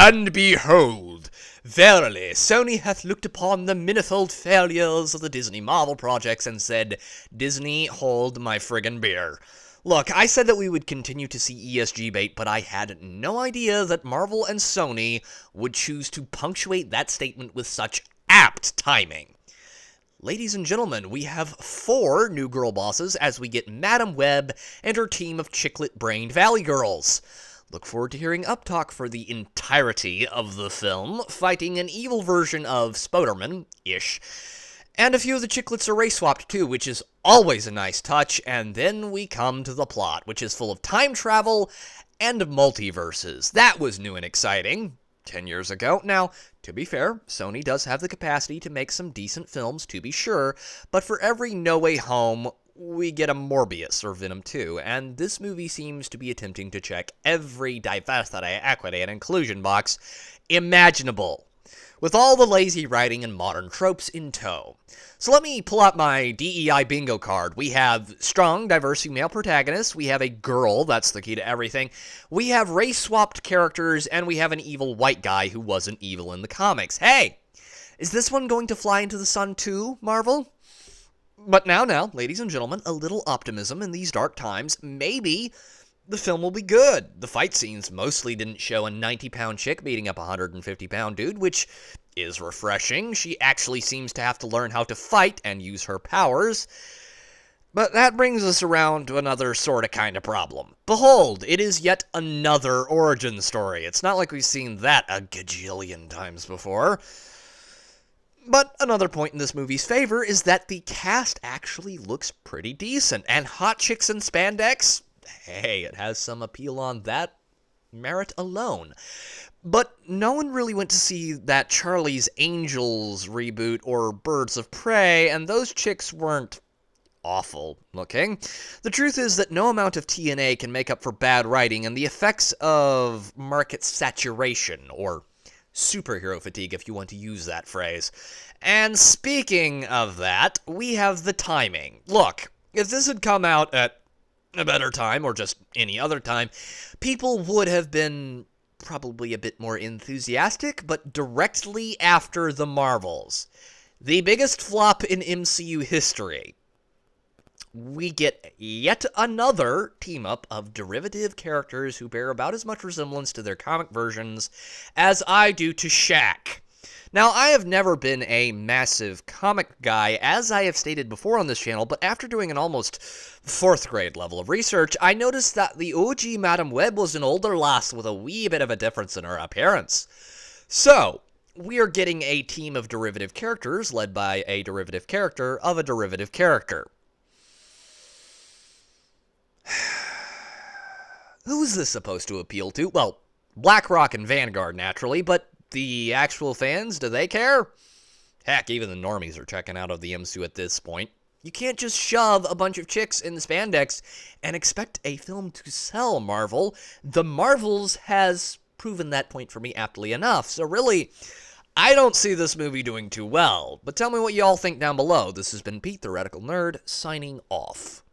And behold, verily, Sony hath looked upon the manifold failures of the Disney Marvel projects and said, Disney, hold my friggin' beer. Look, I said that we would continue to see ESG bait, but I had no idea that Marvel and Sony would choose to punctuate that statement with such apt timing. Ladies and gentlemen, we have 4 new girl bosses as we get Madam Web and her team of chicklet-brained Valley Girls. Look forward to hearing Uptalk for the entirety of the film, fighting an evil version of Spoderman-ish. And a few of the chiclets are race-swapped too, which is always a nice touch, and then we come to the plot, which is full of time travel and multiverses. That was new and exciting 10 years ago. Now, to be fair, Sony does have the capacity to make some decent films, to be sure, but for every No Way Home, we get a Morbius or Venom 2, and this movie seems to be attempting to check every diversity, equity, and inclusion box imaginable, with all the lazy writing and modern tropes in tow. So let me pull out my DEI bingo card. We have strong, diverse female protagonists. We have a girl, that's the key to everything. We have race-swapped characters, and we have an evil white guy who wasn't evil in the comics. Hey, is this one going to fly into the sun too, Marvel? But now, ladies and gentlemen, a little optimism in these dark times. Maybe the film will be good. The fight scenes mostly didn't show a 90-pound chick beating up a 150-pound dude, which is refreshing. She actually seems to have to learn how to fight and use her powers. But that brings us around to another sorta kinda problem. Behold, it is yet another origin story. It's not like we've seen that a gajillion times before. But another point in this movie's favor is that the cast actually looks pretty decent, and hot chicks in spandex? Hey, it has some appeal on that merit alone. But no one really went to see that Charlie's Angels reboot or Birds of Prey, and those chicks weren't awful looking. The truth is that no amount of TNA can make up for bad writing and the effects of market saturation, or superhero fatigue if you want to use that phrase. And speaking of that, we have the timing. Look, if this had come out at a better time, or just any other time, people would have been probably a bit more enthusiastic, but directly after the Marvels, the biggest flop in MCU history, we get yet another team-up of derivative characters who bear about as much resemblance to their comic versions as I do to Shaq. Now, I have never been a massive comic guy, as I have stated before on this channel, but after doing an almost 4th grade level of research, I noticed that the OG Madam Web was an older lass with a wee bit of a difference in her appearance. So, we are getting a team of derivative characters led by a derivative character of a derivative character. Who is this supposed to appeal to? Well, BlackRock and Vanguard, naturally, but the actual fans, do they care? Heck, even the normies are checking out of the MCU at this point. You can't just shove a bunch of chicks in the spandex and expect a film to sell, Marvel. The Marvels has proven that point for me aptly enough, so really, I don't see this movie doing too well. But tell me what you all think down below. This has been Pete, the Radical Nerd, signing off.